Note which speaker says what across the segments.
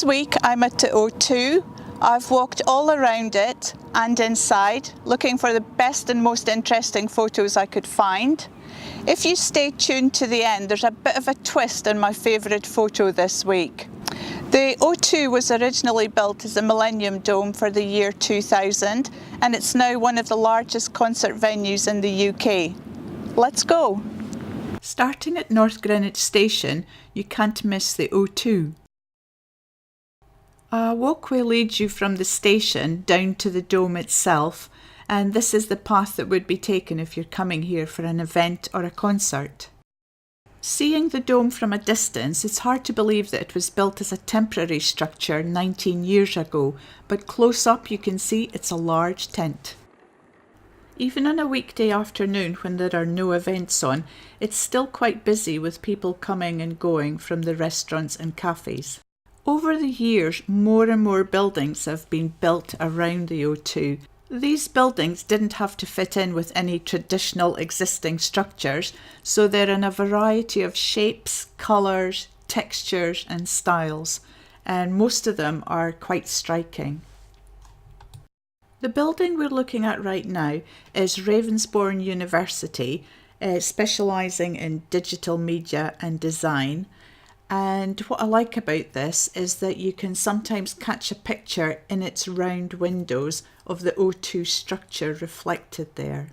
Speaker 1: This week I'm at the O2. I've walked all around it and inside, looking for the best and most interesting photos I could find. If you stay tuned to the end, there's a bit of a twist in my favourite photo this week. The O2 was originally built as a Millennium Dome for the year 2000, and it's now one of the largest concert venues in the UK. Let's go! Starting at North Greenwich Station, you can't miss the O2. A walkway leads you from the station down to the dome itself, and this is the path that would be taken if you're coming here for an event or a concert. Seeing the dome from a distance, it's hard to believe that it was built as a temporary structure 19 years ago, but close up you can see it's a large tent. Even on a weekday afternoon when there are no events on, it's still quite busy with people coming and going from the restaurants and cafes. Over the years, more and more buildings have been built around the O2. These buildings didn't have to fit in with any traditional existing structures, so they're in a variety of shapes, colours, textures and styles, and most of them are quite striking. The building we're looking at right now is Ravensbourne University, specialising in digital media and design. And what I like about this is that you can sometimes catch a picture in its round windows of the O2 structure reflected there.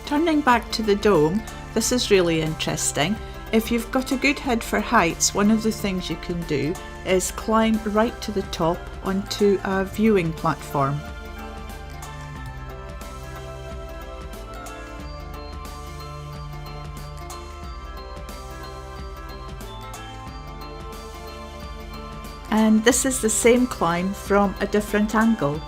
Speaker 1: Turning back to the dome, this is really interesting. If you've got a good head for heights, one of the things you can do is climb right to the top onto a viewing platform. And this is the same climb from a different angle.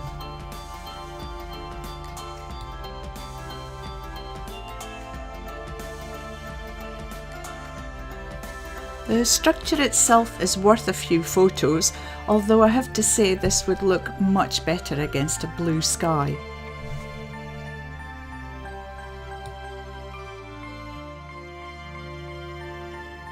Speaker 1: The structure itself is worth a few photos, although I have to say this would look much better against a blue sky.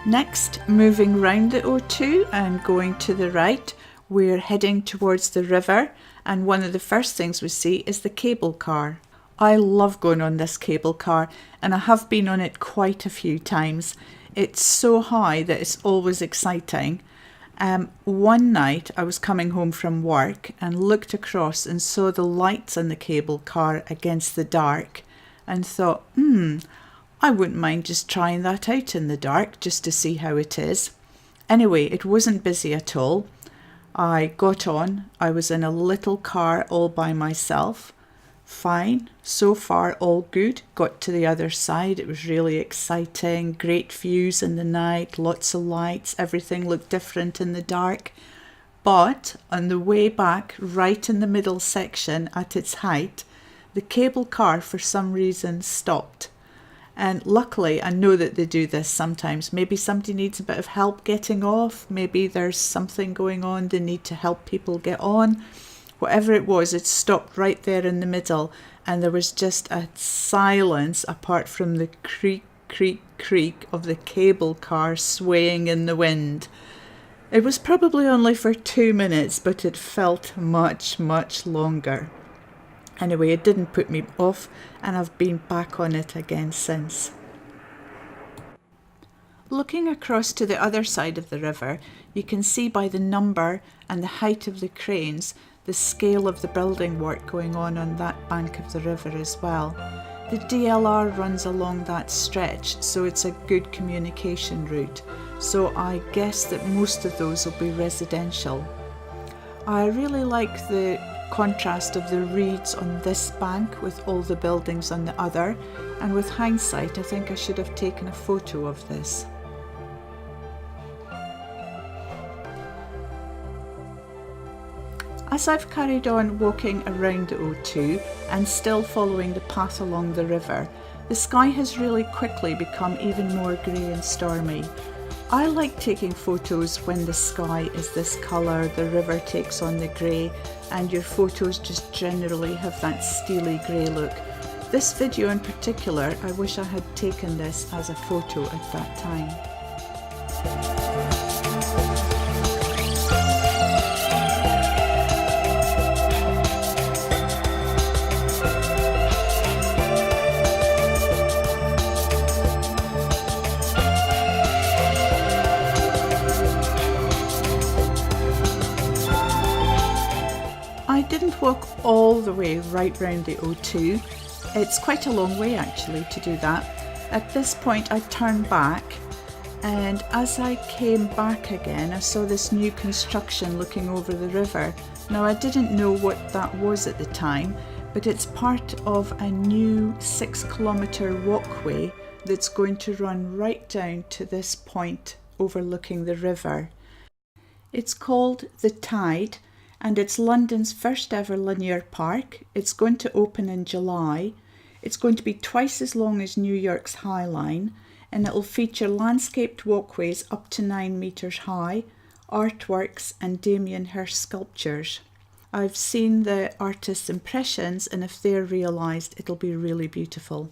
Speaker 1: Next, moving round the O2 and going to the right, we're heading towards the river, and one of the first things we see is the cable car. I love going on this cable car, and I have been on it quite a few times. It's so high that it's always exciting. One night I was coming home from work and looked across and saw the lights on the cable car against the dark and thought, I wouldn't mind just trying that out in the dark just to see how it is. Anyway, it wasn't busy at all. I got on. I was in a little car all by myself. Fine. So far, all good. Got to the other side. It was really exciting. Great views in the night. Lots of lights. Everything looked different in the dark. But on the way back, right in the middle section at its height, the cable car for some reason stopped. And luckily, I know that they do this sometimes. Maybe somebody needs a bit of help getting off. Maybe there's something going on. They need to help people get on. Whatever it was, it stopped right there in the middle. And there was just a silence apart from the creak, creak, creak of the cable car swaying in the wind. It was probably only for 2 minutes, but it felt much, much longer. Anyway, it didn't put me off, and I've been back on it again since. Looking across to the other side of the river, you can see by the number and the height of the cranes the scale of the building work going on that bank of the river as well. The DLR runs along that stretch, so it's a good communication route. So I guess that most of those will be residential. I really like the contrast of the reeds on this bank with all the buildings on the other, and with hindsight I think I should have taken a photo of this. As I've carried on walking around the O2 and still following the path along the river, the sky has really quickly become even more grey and stormy. I like taking photos when the sky is this colour, the river takes on the grey, and your photos just generally have that steely grey look. This video in particular, I wish I had taken this as a photo at that time. I didn't walk all the way right round the O2. It's quite a long way actually to do that. At this point I turned back, and as I came back again I saw this new construction looking over the river. Now I didn't know what that was at the time, but it's part of a new 6-kilometre walkway that's going to run right down to this point overlooking the river. It's called The Tide, and it's London's first ever linear park. It's going to open in July. It's going to be twice as long as New York's High Line, and it'll feature landscaped walkways up to 9 metres high, artworks and Damien Hirst sculptures. I've seen the artist's impressions, and if they're realised it'll be really beautiful.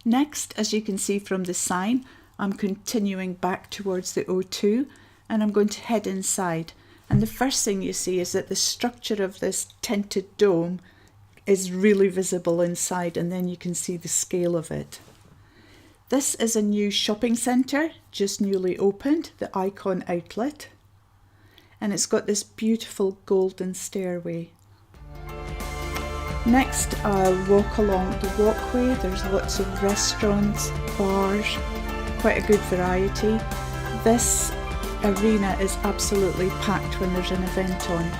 Speaker 1: Next, as you can see from the sign, I'm continuing back towards the O2 and I'm going to head inside. And the first thing you see is that the structure of this tinted dome is really visible inside, and then you can see the scale of it. This is a new shopping centre, just newly opened, the Icon Outlet. And it's got this beautiful golden stairway. Next I'll walk along the walkway. There's lots of restaurants, bars, quite a good variety. This arena is absolutely packed when there's an event on.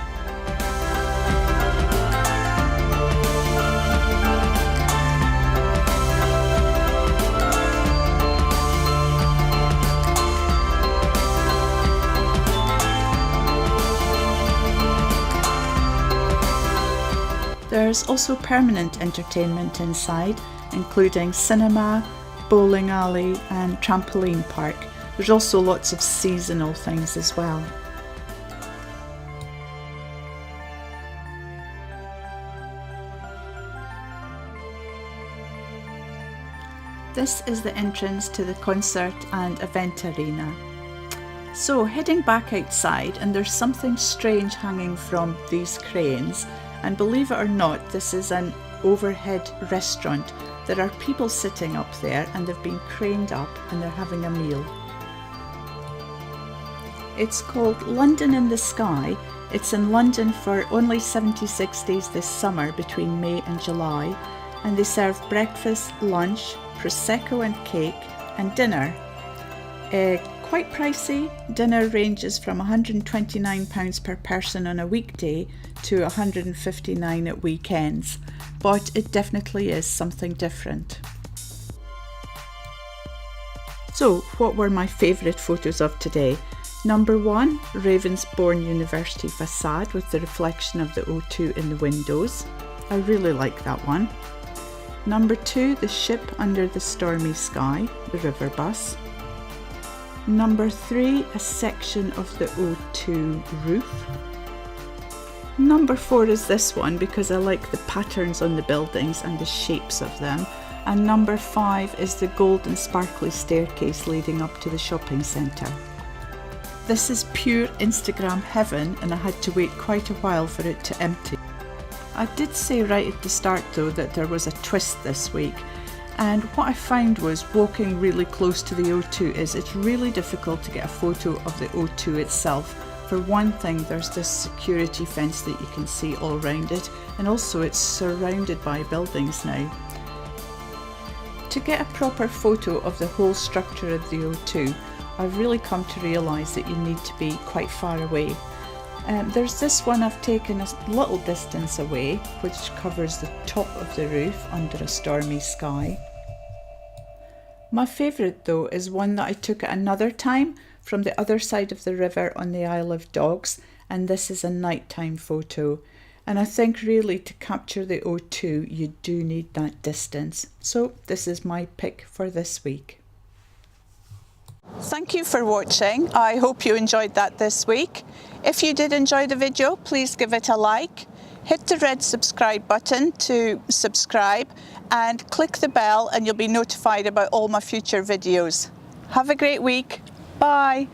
Speaker 1: There's also permanent entertainment inside, including cinema, bowling alley and trampoline park. There's also lots of seasonal things as well. This is the entrance to the concert and event arena. So heading back outside, and there's something strange hanging from these cranes, and believe it or not, this is an overhead restaurant. There are people sitting up there and they've been craned up and they're having a meal. It's called London in the Sky. It's in London for only 76 days this summer between May and July, and they serve breakfast, lunch, prosecco and cake, and dinner. Quite pricey. Dinner ranges from £129 per person on a weekday to £159 at weekends, but it definitely is something different. So what were my favourite photos of today? Number 1, Ravensbourne University facade with the reflection of the O2 in the windows. I really like that one. Number 2, the ship under the stormy sky, the river bus. Number 3, a section of the O2 roof. Number 4 is this one because I like the patterns on the buildings and the shapes of them. And number 5 is the golden sparkly staircase leading up to the shopping centre. This is pure Instagram heaven, and I had to wait quite a while for it to empty. I did say right at the start though that there was a twist this week, and what I found was walking really close to the O2 is it's really difficult to get a photo of the O2 itself. For one thing, there's this security fence that you can see all around it, and also it's surrounded by buildings now. To get a proper photo of the whole structure of the O2, I've really come to realise that you need to be quite far away. There's this one I've taken a little distance away, which covers the top of the roof under a stormy sky. My favourite though is one that I took at another time from the other side of the river on the Isle of Dogs, and this is a nighttime photo. And I think really to capture the O2 you do need that distance. So this is my pick for this week. Thank you for watching. I hope you enjoyed that this week. If you did enjoy the video, please give it a like. hit the red subscribe button to subscribe and click the bell and you'll be notified about all my future videos. Have a great week. Bye.